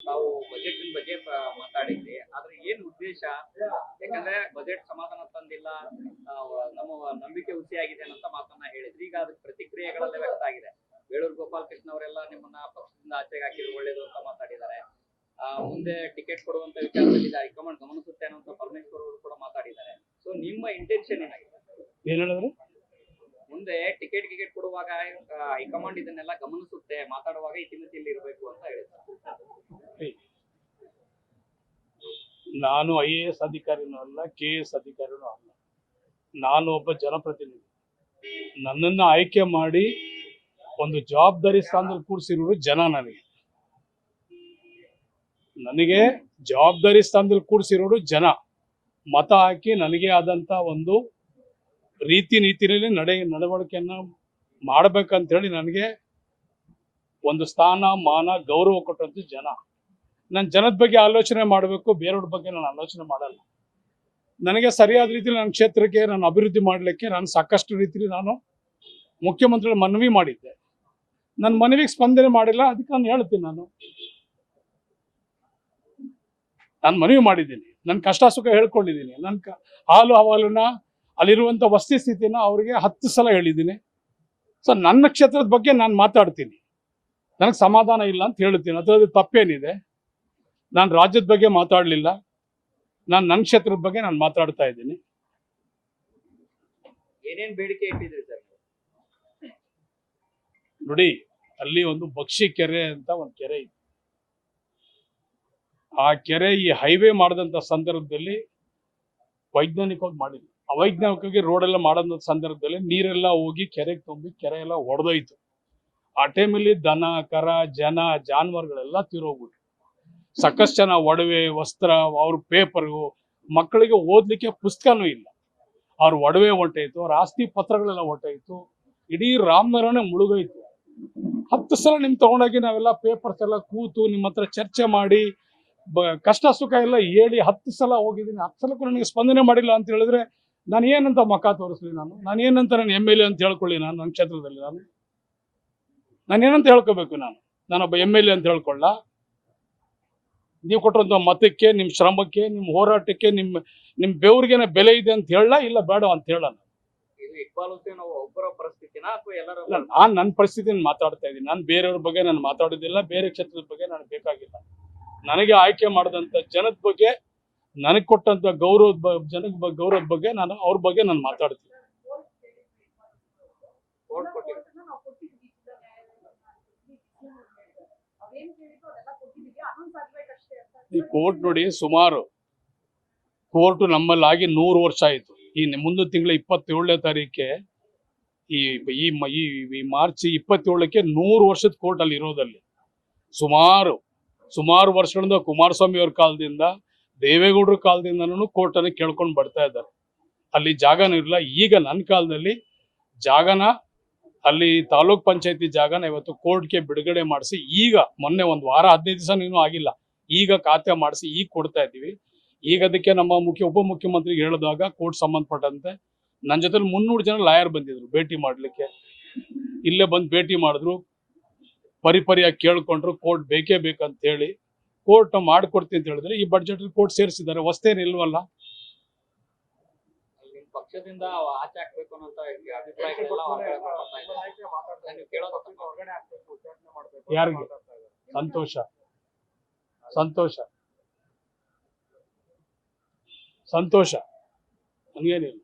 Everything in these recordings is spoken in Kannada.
ತಾವು ಬಜೆಟ್ ಬಗ್ಗೆ ಮಾತಾಡಿದ್ರಿ. ಆದ್ರೆ ಏನ್ ಉದ್ದೇಶ? ಯಾಕಂದ್ರೆ ಬಜೆಟ್ ಸಮಾಧಾನ ತಂದಿಲ್ಲ, ನಮ್ಮ ನಂಬಿಕೆ ಹುಸಿಯಾಗಿದೆ ಅಂತ ಮಾತನ್ನ ಹೇಳಿದ್ರಿ. ಈಗ ಅದಕ್ಕೆ ಪ್ರತಿಕ್ರಿಯೆಗಳೆಲ್ಲ ವ್ಯಕ್ತ ಆಗಿದೆ. ಬೇಳೂರು ಗೋಪಾಲಕೃಷ್ಣ ಅವರೆಲ್ಲ ನಿಮ್ಮನ್ನ ಪಕ್ಷದಿಂದ ಆಚೆಗೆ ಹಾಕಿದ್ರೆ ಒಳ್ಳೇದು ಅಂತ ಮಾತಾಡಿದ್ದಾರೆ. ಮುಂದೆ ಟಿಕೆಟ್ ಕೊಡುವಂತ ವಿಚಾರದಲ್ಲಿ ಹೈಕಮಾಂಡ್ ಗಮನಿಸುತ್ತೆ ಅನ್ನೋ ಪರಮೇಶ್ವರ್ ಅವರು ಕೂಡ ಮಾತಾಡಿದ್ದಾರೆ. ಸೊ ನಿಮ್ಮ ಇಂಟೆನ್ಷನ್ ಏನಾಗಿದೆ? ಏನ್ ಹೇಳಿದ್ರು? ಮುಂದೆ ಟಿಕೆಟ್ ಕೊಡುವಾಗ ಹೈಕಮಾಂಡ್ ಇದನ್ನೆಲ್ಲ ಗಮನಿಸುತ್ತೆ, ಮಾತಾಡುವಾಗ ಇತಿಮಿತಿಯಲ್ಲಿ ಇರಬೇಕು ಅಂತ ಹೇಳಿದ್ದಾರೆ. ನಾನು IAS ಅಧಿಕಾರಿನೂ ಅಲ್ಲ, KS ಅಧಿಕಾರಿನೂ ಅಲ್ಲ. ನಾನು ಒಬ್ಬ ಜನಪ್ರತಿನಿಧಿ. ನನ್ನನ್ನು ಆಯ್ಕೆ ಮಾಡಿ ಒಂದು ಜವಾಬ್ದಾರಿ ಸ್ಥಾನದಲ್ಲಿ ಕೂರಿಸಿರೋರು ಜನ. ನನಗೆ ಜವಾಬ್ದಾರಿ ಸ್ಥಾನದಲ್ಲಿ ಕೂರಿಸಿರೋರು ಜನ. ಮತ ಹಾಕಿ ನನಗೆ ಆದಂತ ಒಂದು ರೀತಿ ನೀತಿನಲ್ಲಿ ನಡವಳಿಕೆಯನ್ನ ಮಾಡ್ಬೇಕಂತ ಹೇಳಿ ನನಗೆ ಒಂದು ಸ್ಥಾನ, ಮಾನ, ಗೌರವ ಕೊಟ್ಟಂತ ಜನ. ನಾನು ಜನದ ಬಗ್ಗೆ ಆಲೋಚನೆ ಮಾಡಬೇಕು, ಬೇರೆಯವ್ರ ಬಗ್ಗೆ ನಾನು ಆಲೋಚನೆ ಮಾಡಲ್ಲ. ನನಗೆ ಸರಿಯಾದ ರೀತಿಯಲ್ಲಿ ನನ್ನ ಕ್ಷೇತ್ರಕ್ಕೆ ನಾನು ಅಭಿವೃದ್ಧಿ ಮಾಡಲಿಕ್ಕೆ ನಾನು ಸಾಕಷ್ಟು ರೀತಿಯಲ್ಲಿ ನಾನು ಮುಖ್ಯಮಂತ್ರಿಗಳ ಮನವಿ ಮಾಡಿದ್ದೆ. ನನ್ನ ಮನವಿಗೆ ಸ್ಪಂದನೆ ಮಾಡಿಲ್ಲ, ಅದಕ್ಕೆ ನಾನು ಹೇಳ್ತೀನಿ. ನಾನು ಮನವಿ ಮಾಡಿದ್ದೀನಿ, ನನ್ನ ಕಷ್ಟ ಸುಖ ಹೇಳ್ಕೊಂಡಿದ್ದೀನಿ. ನನ್ನ ಹಾಲು ಹವಾಲನ್ನ ಅಲ್ಲಿರುವಂಥ ವಸ್ತಿ ಸ್ಥಿತಿನ ಅವರಿಗೆ 10 ಸಲ ಹೇಳಿದ್ದೀನಿ. ಸೊ ನನ್ನ ಕ್ಷೇತ್ರದ ಬಗ್ಗೆ ನಾನು ಮಾತಾಡ್ತೀನಿ, ನನಗೆ ಸಮಾಧಾನ ಇಲ್ಲ ಅಂತ ಹೇಳ್ತೀನಿ. ಅದರಲ್ಲಿ ತಪ್ಪೇನಿದೆ? ನಾನು ರಾಜ್ಯದ ಬಗ್ಗೆ ಮಾತಾಡಲಿಲ್ಲ, ನಾನು ನನ್ನ ಕ್ಷೇತ್ರದ ಬಗ್ಗೆ ನಾನು ಮಾತಾಡ್ತಾ ಇದ್ದೀನಿ. ಏನೇನ್ ಬೇಡಿಕೆ ಇಟ್ಟಿದ್ರಿ ಸರ್? ನೋಡಿ, ಅಲ್ಲಿ ಒಂದು ಬಕ್ಷಿ ಕೆರೆ ಅಂತ ಒಂದು ಕೆರೆ ಇದೆ. ಆ ಕೆರೆ ಈ ಹೈವೇ ಮಾಡಿದಂಥ ಸಂದರ್ಭದಲ್ಲಿ ವೈಜ್ಞಾನಿಕವಾಗಿ ಮಾಡಿಲ್ಲ. ಅವೈಜ್ಞಾನಿಕವಾಗಿ ರೋಡೆಲ್ಲ ಮಾಡೋಂಥ ಸಂದರ್ಭದಲ್ಲಿ ನೀರೆಲ್ಲ ಹೋಗಿ ಕೆರೆಗೆ ತುಂಬಿ ಕೆರೆ ಎಲ್ಲ ಒಡೆದೋಯ್ತು. ಆ ಟೈಮಲ್ಲಿ ದನ, ಕರ, ಜನ, ಜಾನುವಾರುಗಳೆಲ್ಲ ತೀರೋಗ್ಬಿಟ್ರು. ಸಾಕಷ್ಟು ಜನ ಒಡವೆ, ವಸ್ತ್ರ, ಅವ್ರ ಪೇಪರು, ಮಕ್ಕಳಿಗೆ ಓದ್ಲಿಕ್ಕೆ ಪುಸ್ತಕನೂ ಇಲ್ಲ. ಅವ್ರ ಒಡವೆ ಹೊಂಟೋಯ್ತು, ಅವ್ರ ಆಸ್ತಿ ಪತ್ರಗಳೆಲ್ಲ ಹೊಂಟೋಯ್ತು. ಇಡೀ ರಾಮನಗರನೇ ಮುಳುಗೋಯ್ತು. 10 ಸಲ ನಿಮ್ ತಗೊಂಡೋಗಿ ನಾವೆಲ್ಲ ಪೇಪರ್ಸ್ ಎಲ್ಲ ಕೂತು ನಿಮ್ಮ ಹತ್ರ ಚರ್ಚೆ ಮಾಡಿ ಕಷ್ಟ ಸುಖ ಎಲ್ಲ ಹೇಳಿ 10 ಸಲ ಹೋಗಿದ್ದೀನಿ. 10 ಸಲಕ್ಕೂ ನನಗೆ ಸ್ಪಂದನೆ ಮಾಡಿಲ್ಲ ಅಂತ ಹೇಳಿದ್ರೆ ನಾನು ಏನಂತ ಮಕ್ಕ ತೋರಿಸ್ಲಿ? ನಾನು ಏನಂತ ನಾನು MLA ಅಂತ ಹೇಳ್ಕೊಳ್ಳಿ? ನನ್ನ ಕ್ಷೇತ್ರದಲ್ಲಿ ನಾನು ಏನಂತ ಹೇಳ್ಕೋಬೇಕು? ನಾನೊಬ್ಬ MLA ಅಂತ ಹೇಳ್ಕೊಳ್ಳ? ನೀವು ಕೊಟ್ಟಂತ ಮತಕ್ಕೆ, ನಿಮ್ಮ ಶ್ರಮಕ್ಕೆ, ನಿಮ್ಮ ಹೋರಾಟಕ್ಕೆ, ನಿಮ್ಮ ಬೆವರಿಗೆನ ಬೆಲೆ ಇದೆ ಅಂತ ಹೇಳ, ಇಲ್ಲ ಬೇಡ ಅಂತ ಹೇಳಲ್ಲ. ಒಬ್ಬರ ಪರಿಸ್ಥಿತಿನ ಅಥವಾ ಎಲ್ಲರ? ನಾನು ನನ್ನ ಪರಿಸ್ಥಿತಿನ ಮಾತಾಡ್ತಾ ಇದ್ದೀನಿ. ನಾನು ಬೇರೆಯವ್ರ ಬಗ್ಗೆ ನಾನು ಮಾತಾಡೋದಿಲ್ಲ, ಬೇರೆ ಕ್ಷೇತ್ರದ ಬಗ್ಗೆ ನನಗೆ ಬೇಕಾಗಿಲ್ಲ. ನನಗೆ ಆಯ್ಕೆ ಮಾಡಿದಂತ ಜನದ ಬಗ್ಗೆ, ನನಗೆ ಕೊಟ್ಟಂತ ಗೌರವದ ಬಗ್ಗೆ ನಾನು ಅವ್ರ ಬಗ್ಗೆ ನಾನು ಮಾತಾಡ್ತೀನಿ. ಈ ಕೋರ್ಟ್ ನೋಡಿ, ಸುಮಾರು ಕೋರ್ಟ್ ನಮ್ಮಲ್ಲಿ ಆಗಿ 100 ವರ್ಷ ಆಯಿತು. ಈ ಮುಂದಿನ ತಿಂಗಳ 27ನೇ ತಾರೀಕಿಗೆ ಈ ಮಾರ್ಚ್ 27ಕ್ಕೆ 100 ವರ್ಷದ ಕೋರ್ಟ್ ಅಲ್ಲಿ ಇರೋದಲ್ಲಿ. ಸುಮಾರು ವರ್ಷಗಳಿಂದ ಕುಮಾರಸ್ವಾಮಿ ಅವ್ರ ಕಾಲದಿಂದ, ದೇವೇಗೌಡರ ಕಾಲದಿಂದನೂ ಕೋರ್ಟನ್ನು ಕೇಳ್ಕೊಂಡು ಬರ್ತಾ ಇದ್ದಾರೆ. ಅಲ್ಲಿ ಜಾಗನೂ ಇರಲ್ಲ. ಈಗ ನನ್ನ ಕಾಲದಲ್ಲಿ ಜಾಗನ, ಅಲ್ಲಿ ತಾಲೂಕ್ ಪಂಚಾಯತಿ ಜಾಗನ ಇವತ್ತು ಕೋರ್ಟ್ಗೆ ಬಿಡುಗಡೆ ಮಾಡಿಸಿ, ಈಗ ಮೊನ್ನೆ 1 ವಾರ 15 ದಿವಸ ಇನ್ನೂ ಆಗಿಲ್ಲ, ಈಗ ಖಾತೆ ಮಾಡಿಸಿ ಈಗ ಕೊಡ್ತಾ ಇದ್ದೀವಿ. ಈಗ ಅದಕ್ಕೆ ನಮ್ಮ ಉಪಮುಖ್ಯಮಂತ್ರಿಗೆ ಹೇಳಿದಾಗ ಕೋರ್ಟ್ ಸಂಬಂಧಪಟ್ಟಂತೆ ನನ್ನ ಜೊತೆ 300 ಜನ ಲಾಯರ್ ಬಂದಿದ್ರು ಭೇಟಿ ಮಾಡ್ಲಿಕ್ಕೆ. ಇಲ್ಲೇ ಬಂದು ಭೇಟಿ ಮಾಡಿದ್ರು, ಪರಿಪರಿಯಾಗಿ ಕೇಳ್ಕೊಂಡ್ರು. ಕೋರ್ಟ್ ಬೇಕೇ ಬೇಕಂತ ಹೇಳಿ ಕೋರ್ಟ್ ಮಾಡ್ಕೊಡ್ತೀನಿ ಅಂತ ಹೇಳಿದ್ರೆ ಈ ಬಡ್ಜೆಟ್ ಕೋರ್ಟ್ ಸೇರಿಸಿದ್ದಾರೆ. ಹೊಸ್ತೇನು ಇಲ್ವಲ್ಲ. ಪಕ್ಷದಿಂದ ಆಚೆ ಹಾಕ್ಬೇಕು ಅನ್ನೋ ಯಾರಿಗೆ? ಸಂತೋಷ ನನಗೇನಿಲ್ಲ.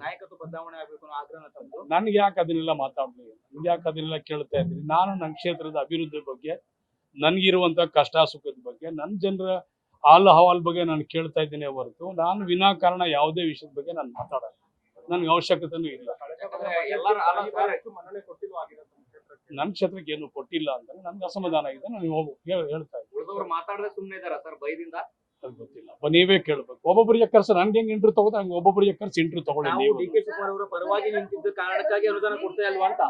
ನಾಯಕತ್ವ ಬದಲಾವಣೆ ಆಗ್ಬೇಕು ಅನ್ನೋ ಆಗ್ರಹ ತಂದು ನನ್ಗೆ ಯಾಕೆ ಅದನ್ನೆಲ್ಲ ಮಾತಾಡ್ಬೇಕು? ನನ್ಗೆ ಯಾಕೆ ಅದನ್ನೆಲ್ಲ ಕೇಳ್ತಾ ಇದ್ದೀನಿ? ನಾನು ನನ್ನ ಕ್ಷೇತ್ರದ ಅಭಿವೃದ್ಧಿ ಬಗ್ಗೆ, ನನ್ಗಿರುವಂತ ಕಷ್ಟ ಸುಖದ ಬಗ್ಗೆ, ನನ್ನ ಜನರ ಹಾಲು ಹವಾಲ್ ಬಗ್ಗೆ ನಾನು ಕೇಳ್ತಾ ಇದ್ದೀನಿ ಹೊರತು ನಾನು ವಿನಾಕಾರಣ ಯಾವುದೇ ವಿಷಯದ ಬಗ್ಗೆ ನಾನು ಮಾತಾಡಲ್ಲ. ನನ್ಗೆ ಅವಶ್ಯಕತೆನೂ ಇಲ್ಲ. ನನ್ನ ಕ್ಷೇತ್ರಕ್ಕೆ ಏನು ಕೊಟ್ಟಿಲ್ಲ ಅಂದ್ರೆ ನನ್ಗೆ ಅಸಮಾಧಾನ ಆಗಿದೆ. ನಾನು ಹೇಳ್ತಾ ಇದ್ದೀನಿ. ಗೊತ್ತಿಲ್ಲ, ನೀವೇ ಕೇಳ್ಬೇಕು. ಒಬ್ಬೊಬ್ಬರಿಗೆ ಕರ್ಸ ನನ್ಗೆ ಹೆಂಗ್ ಇಂಟ್ರೂ ತಗೋದ ಹಂಗೆ ಒಬ್ಬೊಬ್ಬರಿಗೆ ಕರ್ಸಿ ಇಂಟ್ರೂ ತಗೊಳ್ಳಿ. ನೀವು DK ಶಿವಕುಮಾರ್ ಅವರ ಪರವಾಗಿ ನಿಂತಿದ್ದ ಕಾರಣಕ್ಕಾಗಿ ಅನುದಾನ ಕೊಡ್ತಾ ಇಲ್ವಾ ಅಂತ?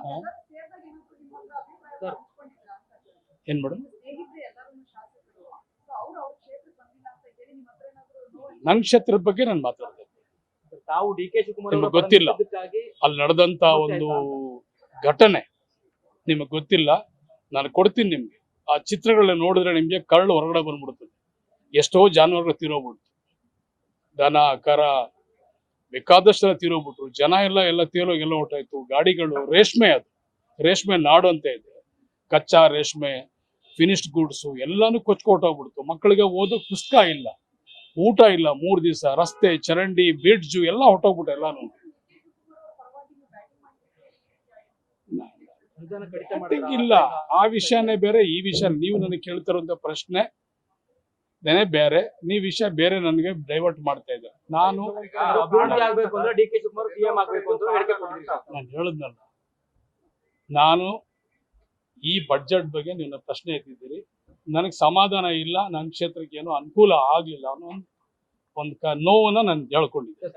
ಏನ್ ಮೇಡಮ್? ನನ್ನ ಕ್ಷೇತ್ರದ ಬಗ್ಗೆ ನಾನು ಮಾತಾಡ್ತೇನೆ. ತಾವು DK ಶಿವಕುಮಾರ್ ನಿಮಗೆ ಗೊತ್ತಿಲ್ಲ, ಅಲ್ಲಿ ನಡೆದಂತ ಒಂದು ಘಟನೆ ನಿಮಗೆ ಗೊತ್ತಿಲ್ಲ. ನಾನು ಕೊಡ್ತೀನಿ ನಿಮ್ಗೆ ಆ ಚಿತ್ರಗಳನ್ನ ನೋಡಿದ್ರೆ ನಿಮ್ಗೆ ಕರಳು ಹೊರಗಡೆ ಬಂದ್ಬಿಡ್ತದೆ. ಎಷ್ಟೋ ಜಾನುವಾರುಗಳು ತೀರೋಗ್ಬಿಡ್ತು, ದನ ಕರ ಬೇಕಾದಷ್ಟು ತೀರೋಗ್ಬಿಟ್ರು. ಜನ ಎಲ್ಲ ತೀರೋಗಿ ಎಲ್ಲ ಹೊರ್ಟಾಯ್ತು. ಗಾಡಿಗಳು ರೇಷ್ಮೆ ನಾಡು ಅಂತ ಇದೆ, ಕಚ್ಚಾ ರೇಷ್ಮೆ, ಫಿನಿಶ್ಡ್ ಗೂಡ್ಸು ಎಲ್ಲಾನು ಕೊಚ್ಕೊಟ್ಟೋಗ್ಬಿಡ್ತು. ಮಕ್ಕಳಿಗೆ ಓದೋಕ್ ಪುಸ್ತಕ ಇಲ್ಲ, ಊಟ ಇಲ್ಲ, 3 ದಿವಸ ರಸ್ತೆ ಚರಂಡಿ ಬ್ರಿಡ್ಜು ಎಲ್ಲ ಹೊಟ್ಟೋಗ್ಬಿಟ್ಟು ಎಲ್ಲಾನು. ಅನುದಾನ ಕಡಿತ ಇಲ್ಲ, ಆ ವಿಷಯನೇ ಬೇರೆ, ಈ ವಿಷಯ ನೀವು ನನಗೆ ಕೇಳ್ತಿರೋಂಥ ಪ್ರಶ್ನೆ ಬೇರೆ, ನೀವು ವಿಷಯ ಬೇರೆ ನನಗೆ ಡೈವರ್ಟ್ ಮಾಡ್ತಾ ಇದ್ದಾರೆ. ನಾನು ಅಭಿವೃದ್ಧಿ ಆಗ್ಬೇಕು ಅಂದ್ರೆ ಡಿ ಕೆ ಶಿವಕುಮಾರ್ ಸಿಎಂ ಆಗ್ಬೇಕು ಅಂತ ಹೇಳಿಕೆ ಕೊಟ್ಟಿದ್ದೀರಿ. ನಾನು ಹೇಳಿದ್ನಲ್ಲ, ನಾನು ಈ ಬಡ್ಜೆಟ್ ಬಗ್ಗೆ ನೀವು ಪ್ರಶ್ನೆ ಎತ್ತಿದ್ದೀರಿ, ನನಗೆ ಸಮಾಧಾನ ಇಲ್ಲ, ನನ್ನ ಕ್ಷೇತ್ರಕ್ಕೆ ಏನೋ ಅನುಕೂಲ ಆಗ್ಲಿಲ್ಲ ಅನ್ನೋ ಒಂದು ನೋವನ್ನ ನಾನು ಹೇಳ್ಕೊಂಡಿದ್ದೆ.